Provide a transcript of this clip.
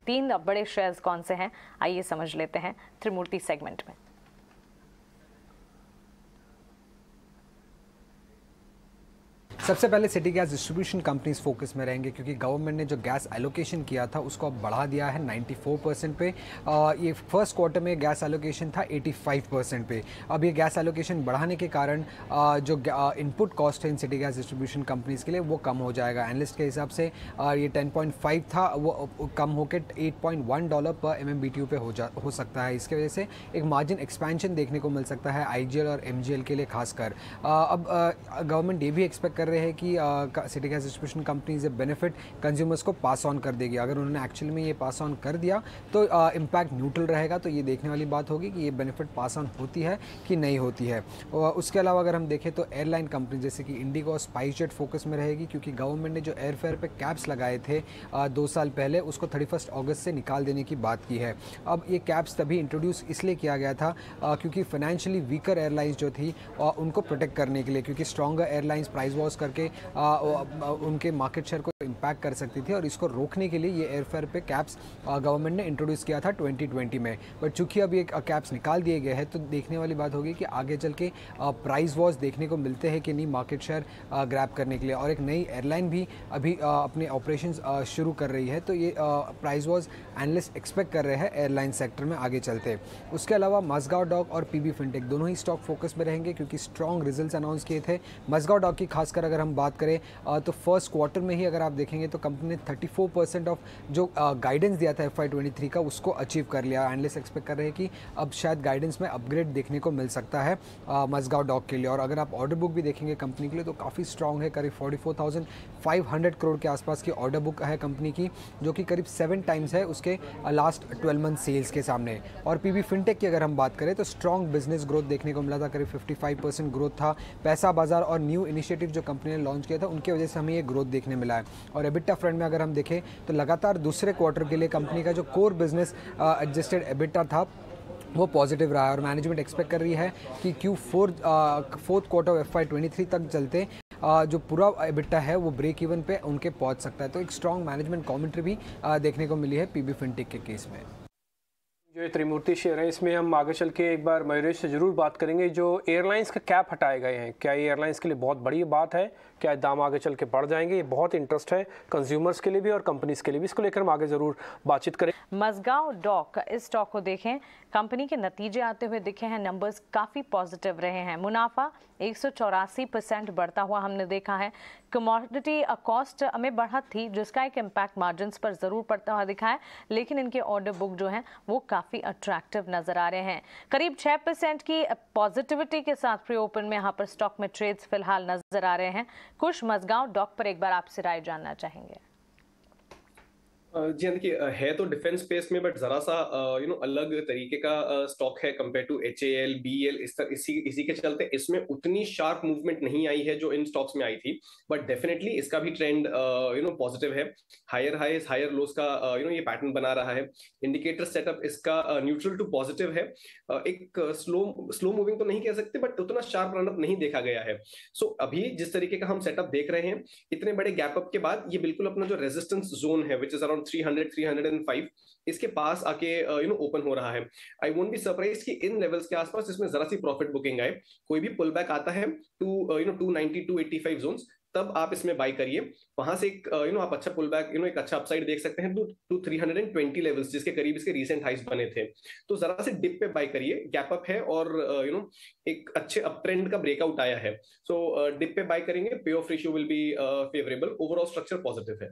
3 बड़े शेयर्स कौन से हैं, आइए समझ लेते हैं त्रिमूर्ति सेगमेंट में। सबसे पहले city gas distribution companies focus में रहेंगे, क्योंकि गवर्नमेंट ने जो गैस एलोकेशन किया था उसको अब बढ़ा दिया है 94% पे। ये फर्स्ट क्वार्टर में गैस एलोकेशन था 85% पे। अब ये गैस एलोकेशन बढ़ाने के कारण जो इनपुट कॉस्ट है इन सिटी गैस डिस्ट्रीब्यूशन कंपनीज के लिए वो कम हो जाएगा। एनालिस्ट के हिसाब से ये 10.5 था, वो कम होकर $8.1 पर MMBTU पे हो सकता है। इसके वजह से एक मार्जिन एक्सपेंशन देखने को मिल सकता है IGL और MGL के लिए खासकर। अब गवर्नमेंट ये भी एक्सपेक्ट कर रहे हैं कि सिटी गैस डिस्ट्रीब्यूशन कंपनीज ये बेनिफिट कंज्यूमर्स को पास ऑन कर देगी। अगर उन्होंने एक्चुअली में ये पास ऑन कर दिया तो इम्पैक्ट न्यूट्रल रहेगा। तो ये देखने वाली बात होगी कि ये बेनिफिट पास ऑन होती है कि नहीं होती है। उसके अलावा अगर हम देखें तो एयरलाइन कंपनी जैसे कि इंडिगो और स्पाइसजेट फोकस में रहेगी, क्योंकि गवर्नमेंट ने जो एयरफेयर पे कैप्स लगाए थे 2 साल पहले, उसको 31 अगस्त से निकाल देने की बात की है। अब ये कैप्स तभी इंट्रोड्यूस इसलिए किया गया था क्योंकि फाइनेंशियली वीकर एयरलाइंस जो थी उनको प्रोटेक्ट करने के लिए, क्योंकि स्ट्रॉन्गर एयरलाइंस प्राइस वॉर्स करके उनके मार्केट शेयर को इम्पैक्ट कर सकती थी, और इसको रोकने के लिए ये एयरफेयर पे कैप्स गवर्नमेंट ने इंट्रोड्यूस किया था 2020 में। बट चूंकि अब ये कैप्स निकाल दिए गए हैं तो देखने वाली बात होगी कि आगे चल के प्राइस वॉर्स देखने को मिलते हैं कि नहीं मार्केट शेयर ग्रैब करने के लिए। और एक नई एयरलाइन भी अभी अपने ऑपरेशंस शुरू कर रही है, तो ये प्राइस वॉर्स एनालिस्ट एक्सपेक्ट कर रहे हैं एयरलाइन सेक्टर में आगे चलते। उसके अलावा मज़गांव डॉक और PB फिनटेक दोनों ही स्टॉक फोकस में रहेंगे, क्योंकि स्ट्रॉन्ग रिजल्ट्स अनाउंस किए थे। मज़गांव डॉक की खासकर अगर हम बात करें तो फर्स्ट क्वार्टर में ही अगर आप देखेंगे तो कंपनी ने 34% ऑफ जो गाइडेंस दिया था FY23 का उसको अचीव कर लिया। एनालिस्ट एक्सपेक्ट कर रहे हैं कि अब शायद गाइडेंस में अपग्रेड देखने को मिल सकता है मज़गांव डॉक के लिए। और अगर आप ऑर्डर बुक भी देखेंगे कंपनी के लिए तो काफ़ी स्ट्रॉन्ग है, करीब 44,500 करोड़ के आसपास की ऑर्डर बुक है कंपनी की, जो कि करीब 7 टाइम्स है उसके लास्ट 12 मंथ सेल्स के सामने। और PB फिनटेक की अगर हम बात करें तो स्ट्रॉन्ग बिजनेस ग्रोथ देखने को मिला था, करीब 55% ग्रोथ था। पैसा बाजार और न्यू इनिशिएटिव जो कंपनी ने लॉन्च किया था उनकी वजह से हमें ये ग्रोथ देखने मिला है। और एबिटा फ्रंट में अगर हम देखें तो लगातार दूसरे क्वार्टर के लिए कंपनी का जो कोर बिजनेस एडजस्टेड एबिटा था वो पॉजिटिव रहा है, और मैनेजमेंट एक्सपेक्ट कर रही है कि फोर्थ क्वार्टर FY23 तक चलते जो पूरा एबिटा है वो ब्रेक इवन पे उनके पहुंच सकता है। तो एक स्ट्रॉन्ग मैनेजमेंट कमेंट्री भी देखने को मिली है PB फिनटेक के केस में। जो ये त्रिमूर्ति शेयर है इसमें हम आगे चल के एक बार मयूरेश से जरूर बात करेंगे। जो एयरलाइंस का कैप हटाए गए हैं, क्या ये एयरलाइंस के लिए बहुत बड़ी बात है? क्या दाम आगे चल के बढ़ जाएंगे? ये बहुत इंटरेस्ट है कंज्यूमर्स के लिए भी और कंपनीज के लिए भी, इसको लेकर हम आगे जरूर बातचीत करें। मज़गांव डॉक, इस स्टॉक को देखें, कंपनी के नतीजे आते हुए दिखे हैं, नंबर्स काफ़ी पॉजिटिव रहे हैं। मुनाफा 184% बढ़ता हुआ हमने देखा है। कमोडिटी कॉस्ट में बढ़त थी जिसका एक इम्पैक्ट मार्जिन्स पर ज़रूर पड़ता हुआ दिखा है, लेकिन इनके ऑर्डर बुक जो हैं वो काफ़ी अट्रैक्टिव नज़र आ रहे हैं। करीब 6% की पॉजिटिविटी के साथ प्री ओपन में यहाँ पर स्टॉक में ट्रेड्स फिलहाल नज़र आ रहे हैं। कुछ मज़गांव डॉक पर एक बार आपसे राय जानना चाहेंगे। जी देखिए, है तो डिफेंस स्पेस में, बट जरा सा अलग तरीके का स्टॉक है कंपेयर टू HAL BEL। इसी के चलते इसमें उतनी शार्प मूवमेंट नहीं आई है जो इन स्टॉक्स में आई थी, बट डेफिनेटली इसका भी ट्रेंड पॉजिटिव है। हायर हाईज हायर लोस का ये पैटर्न बना रहा है। इंडिकेटर सेटअप इसका न्यूट्रल टू पॉजिटिव है। एक स्लो मूविंग तो नहीं कह सकते, बट उतना शार्प रनअप नहीं देखा गया है। सो अभी जिस तरीके का हम सेटअप देख रहे हैं, इतने बड़े गैप अप के बाद ये बिल्कुल अपना जो रेजिस्टेंस जोन है विच इज अराउंड 300-305, इसके पास आके ओपन हो रहा है। आई वोंट बी सरप्राइज कि इन लेवल्स के आसपास इसमें जरा सी प्रॉफिट बुकिंग आए। कोई भी पुल बैक आता है टू 290-285 जोन्स, तब आप इसमें बाय करिए। वहां से एक आप अच्छा पुल बैक एक अच्छा अपसाइड देख सकते हैं टू 320 लेवल्स, जिसके करीब इसके रीसेंट हाइस बने थे। तो जरा से डिप पे बाय करिए, गैप अप है और एक अच्छे अप ट्रेंड का ब्रेकआउट आया है। सो डिप पे बाय करेंगे, पे of ratio will be favourable, overall structure positive है।